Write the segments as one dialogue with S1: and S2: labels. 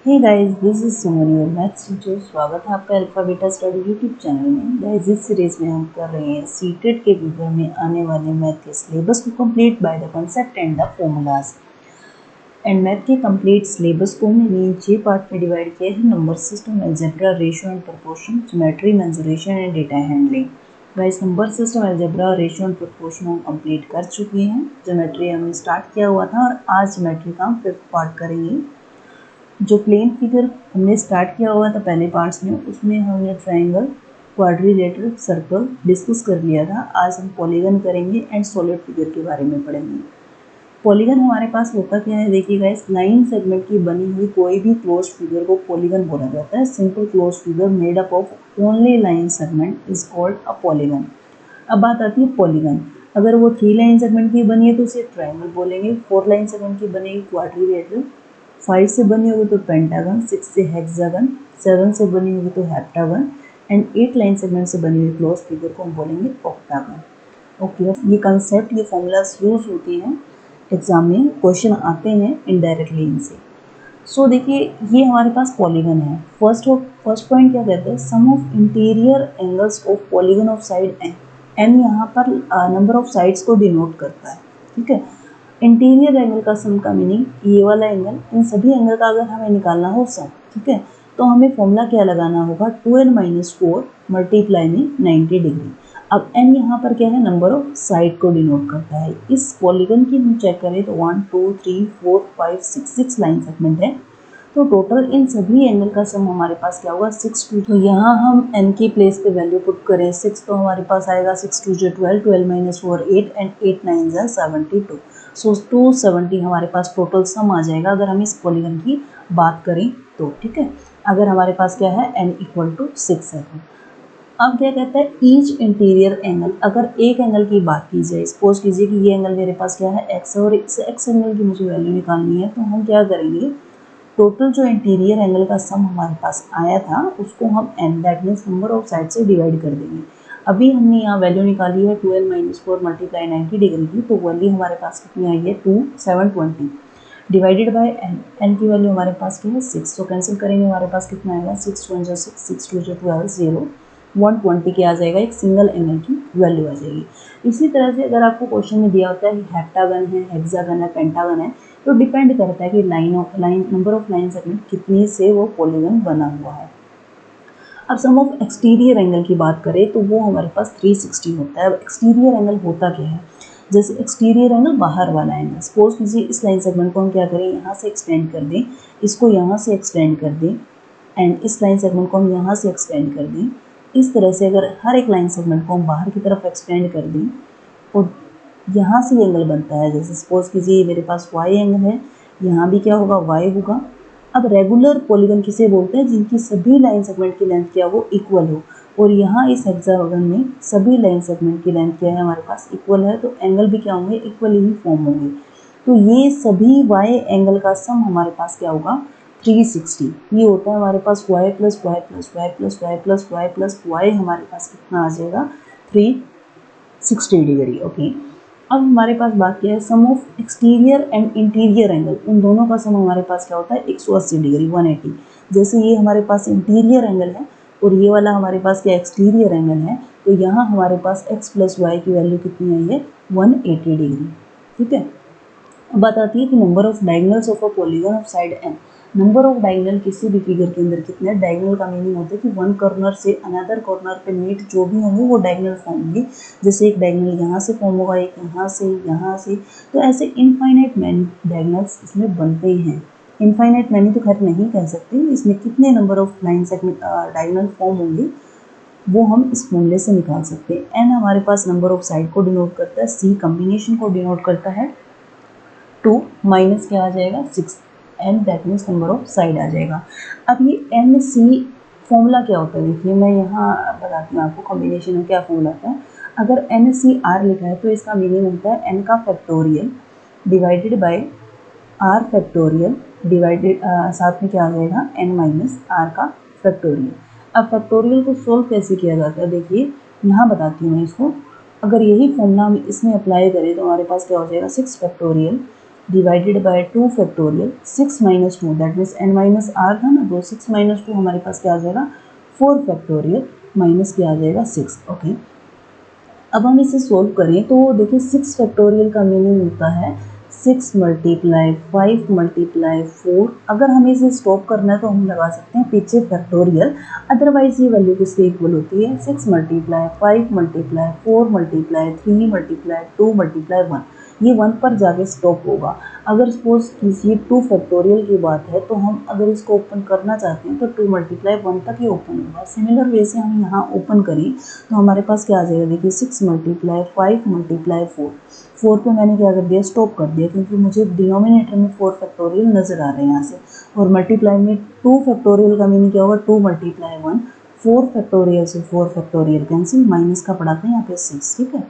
S1: Hey guys, this is Suman your maths teacher. स्वागत है आपका alpha beta study YouTube channel में। गाइस, इस सीरीज में हम कर रहे हैं सीटेट के पेपर में आने वाले मैथ के सिलेबस को complete by the concept and the formulas. And math के कंप्लीट सिलेबस को मैंने 6 पार्ट में डिवाइड किया है। Number system, algebra, ratio and proportion, geometry, mensuration and data handling. Guys, number system, algebra, ratio and proportion हम complete कर चुके हैं। ज्योमेट्री हमने स्टार्ट किया हुआ था और आज ज्योमेट्री का हम 5th पार्ट करेंगे। जो प्लेन फिगर हमने स्टार्ट किया हुआ था पहले पार्ट्स में, उसमें हमने ट्रायंगल, क्वाड्रिलेटरल, सर्कल डिस्कस कर लिया था। आज हम पॉलीगन करेंगे एंड सॉलिड फिगर के बारे में पढ़ेंगे। पॉलीगन हमारे पास होता क्या है, देखिए गाइस, लाइन सेगमेंट की बनी हुई कोई भी क्लोज फिगर को पॉलीगन बोला जाता है। Simple close figure made up of only line segment is called a polygon. अब बात आती है पॉलीगन। अगर वो 3 लाइन सेगमेंट की बनी है तो उसे ट्रायंगल बोलेंगे, 4 लाइन सेगमेंट की बनेगी क्वाड्रिलेटरल, 5 से बनी होगी तो पेंटागन, 6 से हेक्सागन, 7 से बनी होगी तो हेप्टागन एंड 8 लाइन सेगमेंट से बनी हुई क्लोज फिगर को हम बोलेंगे ऑक्टागन। ओके, ये कंसेप्ट, ये फॉर्मूलाज यूज होते हैं एग्जाम में, क्वेश्चन आते हैं इनडायरेक्टली इनसे। सो देखिए, ये हमारे पास पॉलीगन है। फर्स्ट पॉइंट क्या कहते हैं, sum of interior angles of polygon of side N. N यहाँ पर नंबर ऑफ साइड्स को डिनोट करता है, ठीक है। इंटीरियर एंगल का सम का मीनिंग ये वाला एंगल, इन सभी एंगल का अगर हमें निकालना हो सम, ठीक है, तो हमें फॉर्मूला क्या लगाना होगा, 2n-4 मल्टीप्लाई में 90 डिग्री। अब n यहाँ पर क्या है, नंबर ऑफ साइड को डिनोट करता है। इस पॉलीगन की हम चेक करें तो 1 2 3 4 5 6 लाइन सेगमेंट है, तो टोटल इन सभी एंगल का सम हमारे पास क्या होगा, 6 तो यहाँ हम n की प्लेस पे वैल्यू पुट करें 6, तो हमारे पास आएगा 6 2 12, 12 - 4 8 एंड 8 9 72। सो 270 हमारे पास टोटल सम आ जाएगा अगर हम इस पॉलीगन की बात करें तो, ठीक है। अगर हमारे पास क्या है, n = 6 है तो। अब क्या कहता है, ईच इंटीरियर एंगल, अगर एक एंगल की बात की जाए, सपोज कीजिए कि ये एंगल मेरे पास क्या है, x है, और इस x एंगल की मुझे वैल्यू निकालनी है, तो हम क्या करेंगे, टोटल जो इंटीरियर एंगल का सम हमारे पास आया था उसको हम n, that means number of side से डिवाइड कर देंगे। अभी हमने यहाँ वैल्यू निकाली है 12-4 मल्टीप्लाई 90 डिग्री की, तो वैल्यू हमारे पास कितनी आई है, 720 डिवाइडेड बाय n। n की वैल्यू हमारे पास क्या है, 6, तो कैंसिल करेंगे, हमारे पास कितना आएगा, 6 1 6 6 2 12 0 120 के आ जाएगा, एक सिंगल एंगल की वैल्यू आ जाएगी। इसी तरह से अगर आपको क्वेश्चन में दिया होता है कि हेप्टागन है, हेक्सागन है, पेंटागन है, तो डिपेंड करता है कि नंबर ऑफ लाइन सेगमेंट कितनी से वो पॉलीगन बना हुआ है। अब सम ऑफ एक्सटीरियर एंगल की बात करें तो वो हमारे पास 360 होता है। अब एक्सटीरियर एंगल होता क्या है, जैसे एक्सटीरियर एंगल बाहर वाला एंगल, सपोज कीजिए इस लाइन सेगमेंट को हम क्या करें, यहाँ से एक्सटेंड कर दें, इसको यहाँ से एक्सटेंड कर दें एंड इस लाइन सेगमेंट को हम यहाँ से एक्सटेंड कर दें। इस तरह से अगर हर एक लाइन सेगमेंट को हम बाहर की तरफ एक्सटेंड कर दें और यहाँ से एंगल बनता है, जैसे सपोज कीजिए मेरे पास y एंगल है, यहाँ भी क्या होगा, y होगा। अब रेगुलर पॉलीगन किसे बोलते हैं, जिनकी सभी लाइन सेगमेंट की लेंथ क्या हो, इक्वल हो, और यहाँ इस हेक्सागन में सभी लाइन सेगमेंट की लेंथ क्या है, हमारे पास इक्वल है, तो एंगल भी क्या होंगे, इक्वल ही फॉर्म होंगे। तो ये सभी y एंगल का सम हमारे पास क्या होगा, 360। ये होता है हमारे पास y + y + y + y + y + y, हमारे पास कितना आ जाएगा, 360 डिग्री। ओके, अब हमारे पास बात क्या है, sum of exterior and interior angle, उन दोनों का सम हमारे पास क्या होता है, 180 डिग्री, 180। जैसे ये हमारे पास इंटीरियर एंगल है और ये वाला हमारे पास क्या एक्सटीरियर एंगल है, तो यहाँ हमारे पास x + y की वैल्यू कितनी आई है, 180 डिग्री, ठीक है। अब बात आती है कि number of diagonals of a polygon of side n। Number of diagonal किसी भी फिगर के अंदर कितने, डायगोनल का मीनिंग होता है कि वन कॉर्नर से अनदर कॉर्नर पे मीट जो भी होंगे वो डायगोनल फॉर्म होंगे। जैसे एक डायगोनल यहाँ से फॉर्म होगा, एक यहाँ से, तो ऐसे इनफाइनाइट मैनी डायगोनल्स इसमें बनते हैं। इनफाइनाइट मैनी तो खैर नहीं कह सकते, इसमें कितने number of line segment diagonal form होंगे वो हम इस फॉर्मूले से निकाल सकते हैं। एन हमारे पास नंबर ऑफ साइड को डिनोट करता है, सी कॉम्बिनेशन को डिनोट करता है, 2 माइनस क्या आ जाएगा, 6 N, that means number of side आ जाएगा। अब ये एन सी फॉर्मूला क्या होता है, देखिए मैं यहाँ बताती हूँ आपको, कॉम्बिनेशन में क्या फॉर्मूला होता है। अगर एन सी आर लिखा है तो इसका मीनिंग होता है एन का factorial divided by r factorial divided, साथ में क्या आ जाएगा, एन माइनस आर का फैक्टोरियल। अब फैक्टोरियल को सोल्व कैसे किया जाता है, देखिए यहाँ बताती हूँ मैं इसको। अगर यही फॉर्मूला हम इसमें अप्लाई करें तो हमारे पास क्या हो जाएगा, 6 factorial divided by 2 factorial 6 minus 2 that means n minus r था ना, तो 6 माइनस 2 हमारे पास क्या आ जाएगा 4 फैक्टोरियल माइनस क्या आ जाएगा 6। ओके, अब हम इसे सोल्व करें तो देखिए 6 फैक्टोरियल का मीनिंग होता है 6 मल्टीप्लाई 5 मल्टीप्लाई 4। अगर हमें इसे स्टॉप करना है तो हम लगा सकते हैं पीछे फैक्टोरियल, अदरवाइज ये वैल्यू किसके इक्वल होती है 6 multiply 5 multiply 4 multiply 3 multiply 2 multiply 1, ये 1 पर जाके स्टॉप होगा। अगर सपोज किसी 2 फैक्टोरियल की बात है तो हम अगर इसको ओपन करना चाहते हैं तो 2 मल्टीप्लाई 1 तक ही ओपन होगा। सिमिलर वे से हम यहाँ ओपन करें तो हमारे पास क्या आ जाएगा, देखिए 6 मल्टीप्लाई 5 मल्टीप्लाई 4 पे मैंने क्या कर दिया स्टॉप कर दिया, क्योंकि मुझे डिनोमिनेटर में 4 फैक्टोरियल नजर आ रहे हैं यहाँ से, और मल्टीप्लाई में 2 फैक्टोरियल का मीनिंग क्या होगा 2 मल्टीप्लाई 1, 4 फैक्टोरियल से 4 फैक्टोरियल कैंसिल, माइनस का पढ़ाते हैं यहाँ पे 6, ठीक है।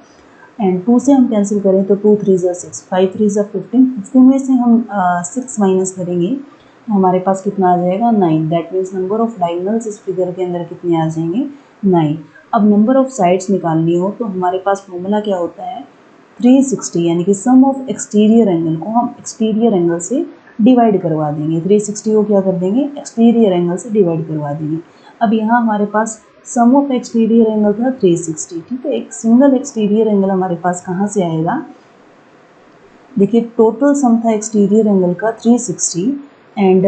S1: एंड 2 से हम कैंसिल करें तो 2 3 ज़ा 6, 5 3 ज़ा 15, 15 में से हम 6 माइनस करेंगे तो हमारे पास कितना आ जाएगा 9, that means number of diagonals इस फिगर के अंदर कितने आ जाएंगे 9। अब नंबर ऑफ साइड्स निकालनी हो तो हमारे पास फॉर्मूला क्या होता है 360, यानी कि सम ऑफ एक्सटीरियर एंगल को हम एक्सटीरियर एंगल से डिवाइड करवा देंगे, 360 को क्या कर देंगे एक्सटीरियर एंगल से डिवाइड करवा देंगे। अब यहाँ हमारे पास सम ऑफ एक्सटीरियर एंगल था 360, ठीक है। एक सिंगल एक्सटीरियर एंगल हमारे पास कहाँ से आएगा, देखिए टोटल सम था एक्सटीरियर एंगल का 360 एंड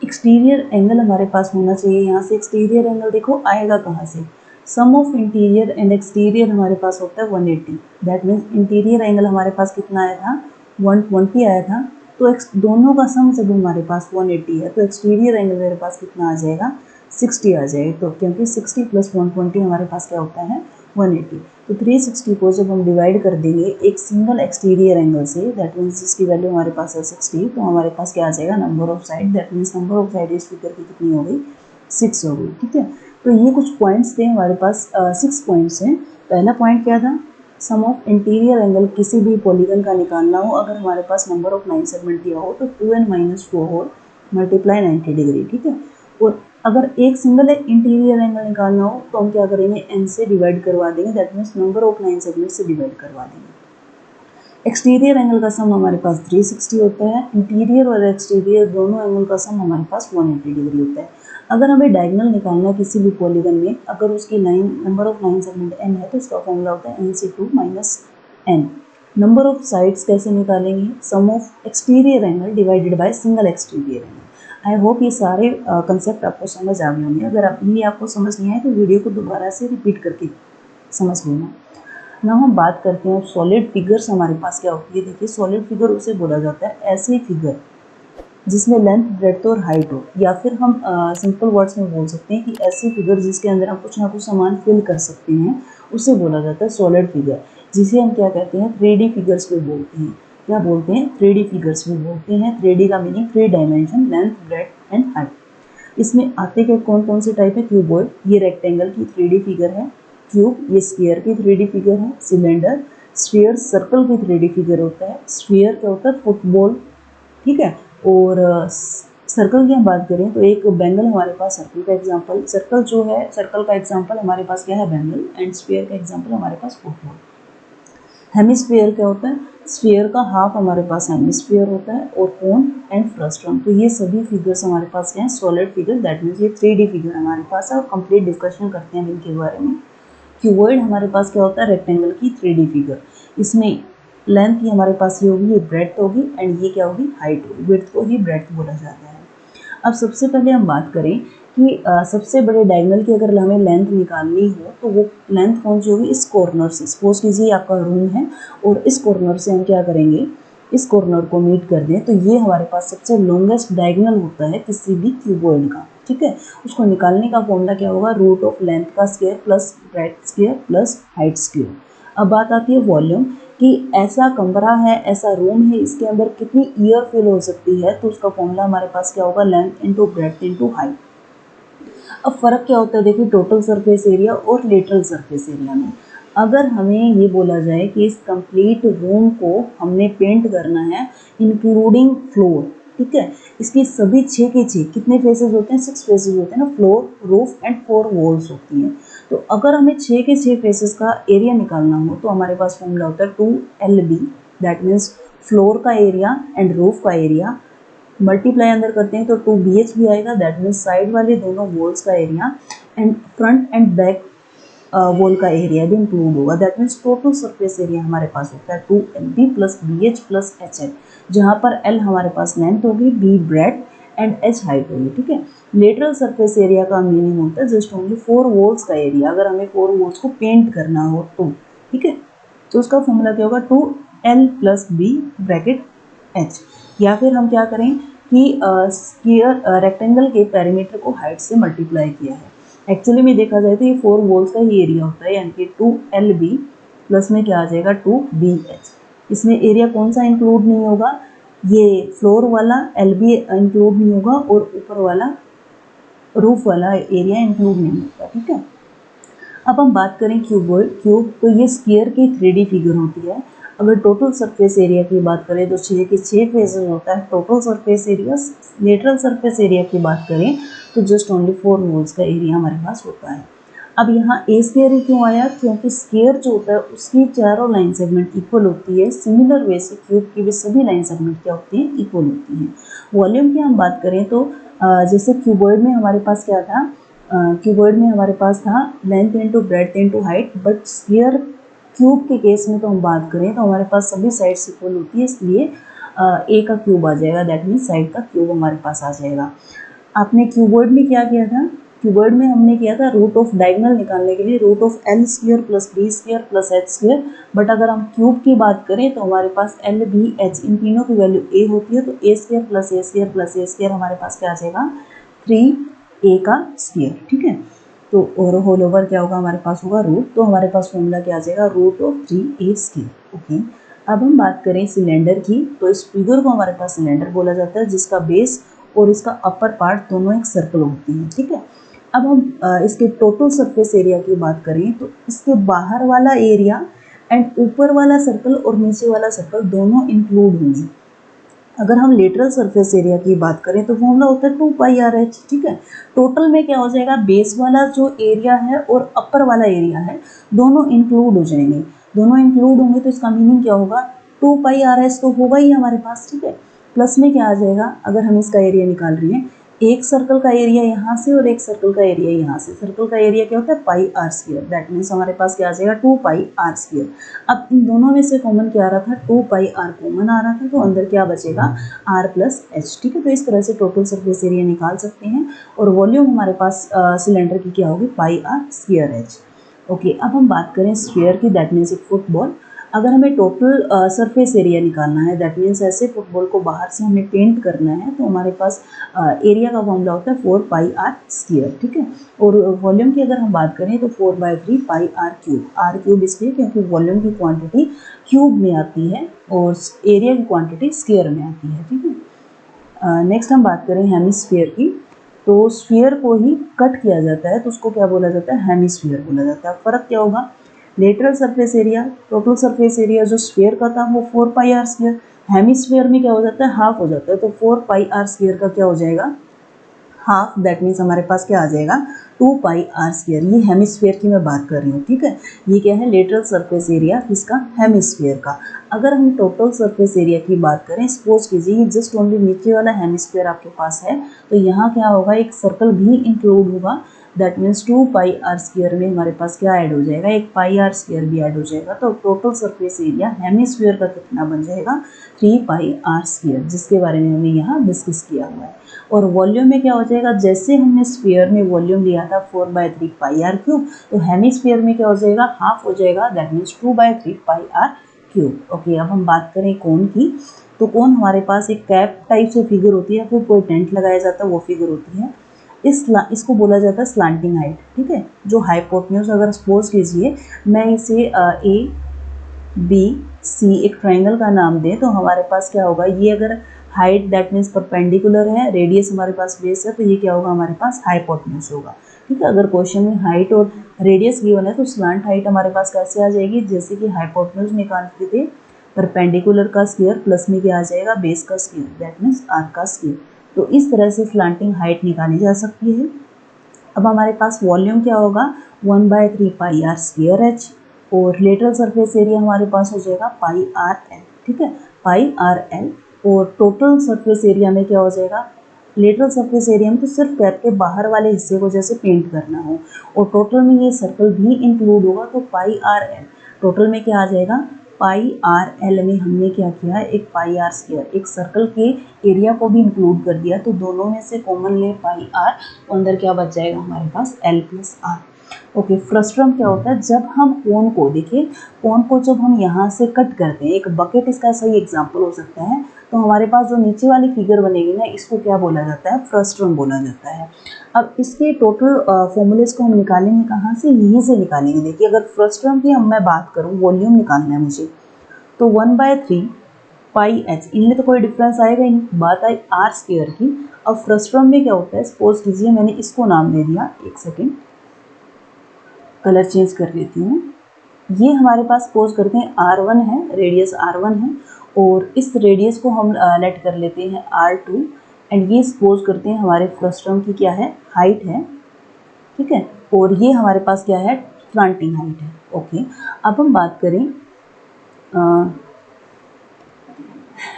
S1: एक्सटीरियर एंगल हमारे पास होना चाहिए, यहाँ से एक्सटीरियर एंगल देखो आएगा कहाँ से, सम ऑफ इंटीरियर एंड एक्सटीरियर हमारे पास होता है 180, दैट मीन्स इंटीरियर एंगल हमारे पास कितना आया था 120 आया था, तो दोनों का सम जब हमारे पास 180 है तो एक्सटीरियर एंगल मेरे पास कितना आ जाएगा 60 आ जाएगा, तो क्योंकि 60 प्लस 120 हमारे पास क्या होता है 180, तो 360 को जब हम डिवाइड कर देंगे एक सिंगल एक्सटीरियर एंगल से, दैट मीन्स जिसकी वैल्यू हमारे पास है 60, तो हमारे पास क्या आ जाएगा number of side, that means number of side इस फिगर की कितनी हो गई 6 हो गई, ठीक है। तो ये कुछ पॉइंट्स थे हमारे पास, 6 पॉइंट्स हैं। पहला पॉइंट क्या था, सम ऑफ इंटीरियर एंगल किसी भी पॉलीगन का निकालना हो, अगर हमारे पास नंबर ऑफ 9 सेगमेंट दिया हो तो 2n माइनस 4 हो मल्टीप्लाई 90 डिग्री, ठीक है। और अगर एक सिंगल इंटीरियर एंगल निकालना हो तो हम क्या करेंगे n से डिवाइड करवा देंगे, that means number of 9 segment से डिवाइड करवा देंगे। एक्सटीरियर एंगल का सम हमारे पास 360 होता है, इंटीरियर और एक्सटीरियर दोनों एंगल का सम हमारे पास 180 डिग्री होता है। अगर हमें डायगोनल निकालना है किसी भी पॉलीगन में, अगर उसकी नंबर ऑफ 9 सेगमेंट n है तो इसका फॉर्मूला होता है n/2 minus n। Number of sides कैसे निकालेंगे, sum of exterior angle divided by single exterior angle. I hope ये सारे कंसेप्ट आपको समझ आ गए होंगे। अगर अभी आपको समझ नहीं आए तो वीडियो को दोबारा से रिपीट करके समझ लेना। ना हम बात करते हैं सॉलिड फिगर्स हमारे पास क्या होती है। देखिए सॉलिड फिगर उसे बोला जाता है ऐसे फिगर जिसमें लेंथ ब्रेड्थ और हाइट हो, या फिर हम सिंपल वर्ड्स में बोल सकते हैं कि ऐसे फिगर जिसके अंदर हम कुछ ना कुछ सामान फिल कर सकते हैं, उसे बोला जाता है सॉलिड फिगर, जिसे हम क्या कहते हैं 3D फिगर्स भी बोलते हैं। क्या बोलते हैं 3D फिगर्स भी बोलते हैं। 3D का meaning 3 dimension, length breadth and height. इसमें आते के कौन कौन से टाइप है, क्यूबॉइड ये रेक्टेंगल की 3D फिगर है, क्यूब ये स्फीयर की 3D फिगर है, सिलेंडर स्फीयर सर्कल की 3D फिगर होता है, स्फीयर क्या होता है फुटबॉल, ठीक है। और सर्कल की हम बात करें तो एक बैंगल हमारे पास सर्कल का एग्जांपल, सर्कल जो है सर्कल का एग्जांपल हमारे पास क्या है बैंगल, एंड स्फीयर का एग्जांपल हमारे पास फुटबॉल। हेमिस्फीयर क्या होता है, स्फीयर का हाफ हमारे पास हेमिस्फीयर होता है, और कोन एंड फ्रस्ट्रम। तो ये सभी फिगर्स हमारे पास क्या है सॉलिड फिगर, दैट मीन्स ये 3D फिगर हमारे पास है। और कंप्लीट डिस्कशन करते हैं इनके बारे में। क्यूबॉइड हमारे पास क्या होता है रेक्टेंगल की 3D फिगर, इसमें लेंथ ही हमारे पास ये होगी, ये ब्रेड्थ होगी, एंड ये क्या होगी हाइट होगी, विड्थ को ही ब्रेड्थ बोला जाता है। अब सबसे पहले हम बात करें कि सबसे बड़े डायगोनल की अगर हमें लेंथ निकालनी हो तो वो लेंथ कौन सी होगी, इस कॉर्नर से। सपोज कीजिए आपका रूम है और इस कॉर्नर से हम क्या करेंगे, इस कॉर्नर को मीट कर दें, तो ये हमारे पास सबसे लॉन्गेस्ट डायगोनल होता है किसी भी क्यूबॉइड का, ठीक है। उसको निकालने का फॉर्मूला क्या होगा, रूट ऑफ लेंथ का square plus breadth square plus height square. अब बात आती है वॉल्यूम कि ऐसा कमरा है, ऐसा रूम है, इसके अंदर कितनी ईयर फिल हो सकती है, तो उसका फॉर्मूला हमारे पास क्या होगा length into breadth into height. अब फर्क क्या होता है, देखिए टोटल सरफेस एरिया और लेटरल सरफेस एरिया में। अगर हमें ये बोला जाए कि इस कंप्लीट रूम को हमने पेंट करना है इंक्लूडिंग फ्लोर, ठीक है, इसकी सभी 6 के 6 कितने फेसेस होते हैं, 6 फेसेस होते हैं ना, फ्लोर रूफ एंड 4 वॉल्स होती हैं। तो अगर हमें 6 के 6 फेसेस का एरिया निकालना हो तो हमारे पास फॉर्मूला होता है 2LB, दैट मीन्स फ्लोर का एरिया एंड रूफ का एरिया मल्टीप्लाई अंदर करते हैं तो 2BH भी आएगा, दैट मीन्स साइड वाले दोनों वॉल्स का area and front end back wall का एरिया भी इंक्लूड होगा, that means total surface area हमारे पास होता है 2LB plus BH plus HL, जहाँ पर L हमारे पास लेंथ होगी, B bread and H height होगी, ठीक है। लेटरल सरफेस एरिया का मीनिंग होता है जस्ट ओनली 4 वॉल्स का एरिया, अगर हमें 4 वॉल्स को पेंट करना हो तो, ठीक है। तो उसका फॉर्मूला क्या होगा 2L plus B bracket H, या फिर हम क्या करें कि स्क्वायर रेक्टेंगल के पेरीमीटर को हाइट से मल्टीप्लाई किया है। एक्चुअली में देखा जाए तो ये 4 वॉल्स का ही एरिया होता है, यानी कि 2LB प्लस में क्या आ जाएगा 2BH। इसमें एरिया कौन सा इंक्लूड नहीं होगा, ये फ्लोर वाला LB इंक्लूड नहीं होगा और ऊपर वाला रूफ वाला एरिया इंक्लूड नहीं होगा, ठीक है। अब हम बात करें क्यूब, तो ये स्क्वायर की 3D फिगर होती है। अगर टोटल सरफेस एरिया की बात करें तो 6 के 6 फेजेस होता है total surface area. Lateral surface area की बात करें तो जस्ट ओनली 4 वॉल्स का एरिया हमारे पास होता है। अब यहाँ ए स्क्वायर क्यों आया, क्योंकि स्क्वायर जो होता है उसकी चारों लाइन सेगमेंट इक्वल होती है। सिमिलर वे से क्यूब की भी सभी लाइन सेगमेंट क्या होती हैं, इक्वल होती हैं। वॉल्यूम की हम बात करें तो जैसे क्यूबॉइड में हमारे पास क्या था, क्यूबॉइड में हमारे पास था length into breadth into height, but square cube के केस में तो हम बात करें तो हमारे पास सभी साइड्स इक्वल होती है, इसलिए ए का क्यूब आ जाएगा, दैट मीन्स साइड का क्यूब हमारे पास आ जाएगा। आपने क्यूबॉइड में क्या किया था, क्यूबॉइड में हमने किया था रूट ऑफ डायगोनल निकालने के लिए root of L square plus B square plus H square, but अगर हम क्यूब की बात करें तो हमारे पास L B H इन तीनों की वैल्यू A होती है, तो A square plus A square plus A square हमारे पास क्या आ जाएगा 3A का स्क्वायर, ठीक है। तो और होल ओवर क्या होगा हमारे पास होगा रूट, तो हमारे पास फॉर्मूला क्या आ जाएगा root of 3A square, okay. अब हम बात करें सिलेंडर की, तो इस फिगर को हमारे पास सिलेंडर बोला जाता है जिसका बेस और इसका अपर पार्ट दोनों एक सर्कल होती हैं, ठीक है। अब हम इसके टोटल सरफेस एरिया की बात करें तो इसके बाहर वाला एरिया एंड ऊपर वाला सर्कल और नीचे वाला सर्कल दोनों इंक्लूड होंगे। अगर हम लेटरल सरफेस एरिया की बात करें तो फॉर्मूला होता है 2πRH, ठीक है। टोटल में क्या हो जाएगा, बेस वाला जो एरिया है और अपर वाला एरिया है दोनों इंक्लूड हो जाएंगे, दोनों इंक्लूड होंगे तो इसका मीनिंग क्या होगा 2πRH तो होगा ही हमारे पास, ठीक है। प्लस में क्या आ जाएगा, अगर हम इसका एरिया निकाल रहे हैं, एक सर्कल का एरिया यहाँ से और एक सर्कल का एरिया यहाँ से, सर्कल का एरिया क्या होता है πr स्क्वायर, दैट मीन्स हमारे पास क्या आ जाएगा 2πr स्क्वायर। अब इन दोनों में से कॉमन क्या आ रहा था, 2πr कॉमन आ रहा था, तो अंदर क्या बचेगा r प्लस h, ठीक है। तो इस तरह से टोटल सरफेस एरिया निकाल सकते हैं और वॉल्यूम हमारे पास सिलेंडर की क्या होगी πr स्क्वायर h, ओके। अब हम बात करें स्फीयर की, दैट मीन्स एक फुटबॉल। अगर हमें टोटल सरफेस एरिया निकालना है, दैट मीन्स ऐसे फुटबॉल को बाहर से हमें पेंट करना है, तो हमारे पास एरिया का फॉर्मूला होता है 4πr स्क्वायर, ठीक है। और वॉल्यूम की अगर हम बात करें तो 4/3πr क्यूब, r क्यूब इसलिए क्योंकि वॉल्यूम की क्वांटिटी क्यूब में आती है और एरिया की क्वांटिटी स्क्वायर में आती है, ठीक है। नेक्स्ट हम बात करें हेमिस्फीयर की, तो स्फीयर को ही कट किया जाता है तो उसको क्या बोला जाता है, हेमिस्फीयर बोला जाता है। फर्क क्या होगा, lateral surface area, total surface area जो स्फीयर का था वो 4πr स्क्वायर, हेमिस्फीयर में क्या हो जाता है हाफ हो जाता है, तो 4πr स्क्वायर का क्या हो जाएगा हाफ, दैट मीन्स हमारे पास क्या आ जाएगा 2πr स्क्वायर। ये हेमिस्फीयर की मैं बात कर रही हूँ, ठीक है। ये क्या है लेटरल सरफेस एरिया किसका, हेमिस्फीयर का। अगर हम टोटल सरफेस एरिया की बात करें, सपोज कीजिए जस्ट ओनली नीचे वाला हेमिस्फीयर आपके पास है, तो यहाँ क्या होगा एक सर्कल भी इंक्लूड होगा, दैट मीन्स 2πr स्क्वायर में हमारे पास क्या ऐड हो जाएगा, एक πr स्क्वायर भी ऐड हो जाएगा। तो टोटल सरफेस एरिया हेमिस्फीयर का कितना बन जाएगा 3πr स्क्वायर, जिसके बारे में हमने यहाँ डिस्कस किया हुआ है। और वॉल्यूम में क्या हो जाएगा, जैसे हमने स्फीयर में वॉल्यूम लिया था 4/3πr क्यूब, तो हेमिस्फीयर में क्या हो जाएगा हाफ हो जाएगा, that means 2/3πr cube, okay. अब हम बात करें कोन की, तो कोन हमारे पास एक कैप टाइप से फिगर होती है, फिर कोई टेंट लगाया जाता है वो फिगर होती है। इसको बोला जाता है स्लांटिंग हाइट, ठीक है। जो हाइपोटेन्यूज, अगर सपोज कीजिए मैं इसे ABC एक ट्रायंगल का नाम दें, तो हमारे पास क्या होगा, ये अगर हाइट दैट मीन्स परपेंडिकुलर है, रेडियस हमारे पास बेस है, तो ये क्या होगा हमारे पास हाइपोटेन्यूज होगा, ठीक है। अगर क्वेश्चन में हाइट और रेडियस गिवन है तो स्लांट हाइट हमारे पास कैसे आ जाएगी, जैसे कि हाइपोटेन्यूज निकालते थे परपेंडिकुलर का स्क्वायर प्लस में क्या आ जाएगा बेस का स्क्वायर, दैट मीन्स r का स्क्वायर। तो इस तरह से स्लांटिंग हाइट निकाली जा सकती है। अब हमारे पास वॉल्यूम क्या होगा 1/3πr स्क्वायर h, और लेटरल सरफेस एरिया हमारे पास हो जाएगा πrl, ठीक है। पाई आर एल, और टोटल सरफेस एरिया में क्या हो जाएगा, लेटरल सरफेस एरिया में तो सिर्फ कैप के बाहर वाले हिस्से को जैसे पेंट करना हो, और टोटल में ये सर्कल भी इंक्लूड होगा तो पाई आर एल, टोटल में क्या आ जाएगा, पाई आर एल में हमने क्या किया, एक पाई आर स्क्वायर, एक सर्कल के एरिया को भी इंक्लूड कर दिया, तो दोनों में से कॉमन ले पाई आर, तो अंदर क्या बच जाएगा हमारे पास L plus R. Okay, frustum क्या होता है, जब हम कोन को देखिए, कोन को जब हम यहाँ से कट करते हैं, एक बकेट इसका सही एग्जांपल हो सकता है, तो हमारे पास जो नीचे वाली फिगर बनेगी ना, इसको क्या बोला जाता है, फ्रस्ट्रम बोला जाता है। अब इसके टोटल फॉर्मूलेज को हम निकालेंगे कहाँ से, यहीं से निकालेंगे। देखिए अगर फ्रस्ट्रम की हम मैं बात करूँ, वॉल्यूम निकालना है मुझे, तो 1/3 पाई एच, इनमें तो कोई डिफरेंस आएगा ही नहीं, बात आई आर स्क्वायर की। अब फ्रस्ट्रम में क्या होता है, सपोज कीजिए मैंने इसको नाम दे दिया, एक सेकेंड कलर चेंज कर लेती हूँ, ये हमारे पास सपोज करते हैं R1 है, रेडियस R1 है, और इस रेडियस को हम लेट कर लेते हैं R2, एंड ये सपोज करते हैं हमारे फ्रस्ट्रम की क्या है, हाइट है, ठीक है, और ये हमारे पास क्या है, स्लांटिंग हाइट है। ओके, अब हम बात करें,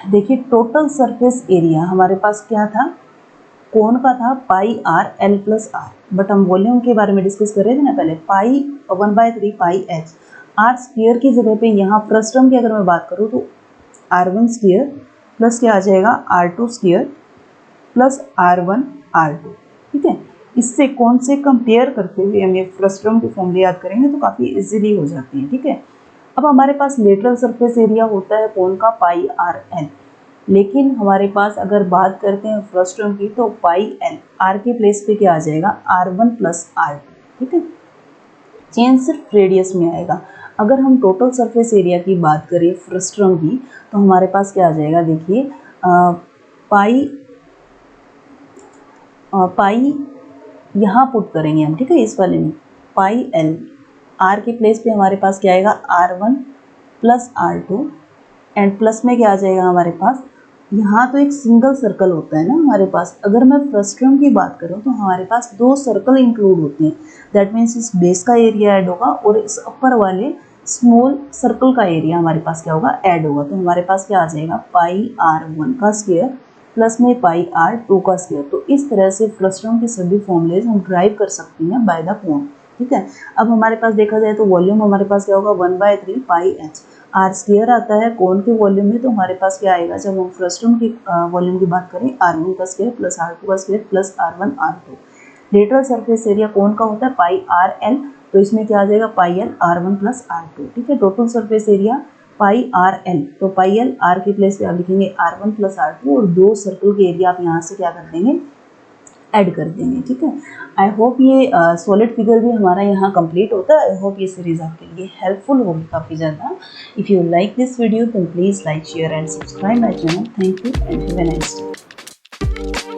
S1: देखिए टोटल सरफेस एरिया हमारे पास क्या था, कोन का था pi R L plus R, but हम वॉल्यूम के बारे में डिस्कस कर रहे थे ना पहले, pi 1/3 pi H, R square की जगह पे यहाँ फ्रस्ट्रम की अगर मैं बात करूँ तो R1 स्क्वायर प्लस क्या आ जाएगा, R2 square plus R1 R2, ठीक है। इससे कौन से कंपेयर करते हुए हम ये फ्रस्ट्रम की फॉर्मूले याद करेंगे तो काफ़ी इजीली हो जाती है, ठीक है। अब हमारे पास लेटरल सरफेस एरिया होता है कोन का पाई आर एल, लेकिन हमारे पास अगर बात करते हैं फ्रस्ट्रम की तो पाई एल, आर के प्लेस पे क्या आ जाएगा, R1 प्लस R2, ठीक है। चेंज सिर्फ रेडियस में आएगा। अगर हम टोटल सरफेस एरिया की बात करें फ्रस्ट्रम की, तो हमारे पास क्या आ जाएगा, देखिए पाई यहाँ पुट करेंगे हम, ठीक है, इस वाले में पाई एल, आर के प्लेस पे हमारे पास क्या आएगा, R1 plus R2, and plus में क्या आ जाएगा हमारे पास, यहाँ तो एक सिंगल सर्कल होता है ना हमारे पास, अगर मैं फ्रस्ट्रम की बात करूँ तो हमारे पास 2 सर्कल इंक्लूड होते हैं, दैट मीन्स इस बेस का एरिया ऐड होगा और इस अपर वाले स्मॉल सर्कल का एरिया हमारे पास क्या होगा, ऐड होगा, तो हमारे पास क्या आ जाएगा, पाई R1 का स्क्वायर प्लस में पाई R2 का स्क्वायर। तो इस तरह से फ्रस्ट्रम के सभी फॉर्मूलेज हम ड्राइव कर सकते हैं बाय द कोन, ठीक है। अब हमारे पास देखा जाए तो वॉल्यूम हमारे पास क्या होगा, 1/3 पाई एच, आर स्क्वायर आता है कोन के वॉल्यूम में, तो हमारे पास क्या आएगा, जब हम फ्रस्ट्रम की वॉल्यूम की बात करें, R1 का स्क्वायर प्लस R2 का square plus R1 R2। Lateral surface area cone का होता है पाई आर एल, तो इसमें क्या आ जाएगा, pi L R1 plus R2, ठीक है। Total surface area pi R L, तो पाई एल आर के प्लेस पे आप लिखेंगे R1 प्लस R2, और 2 सर्कल के एरिया आप यहाँ से क्या कर देंगे, ऐड कर देंगे, ठीक है। आई होप ये सॉलिड फिगर भी हमारा यहाँ कंप्लीट होता है। आई होप ये सीरीज आपके लिए हेल्पफुल होगी काफ़ी ज़्यादा। If you like this video then please like share and subscribe my channel. Thank you and have a nice day.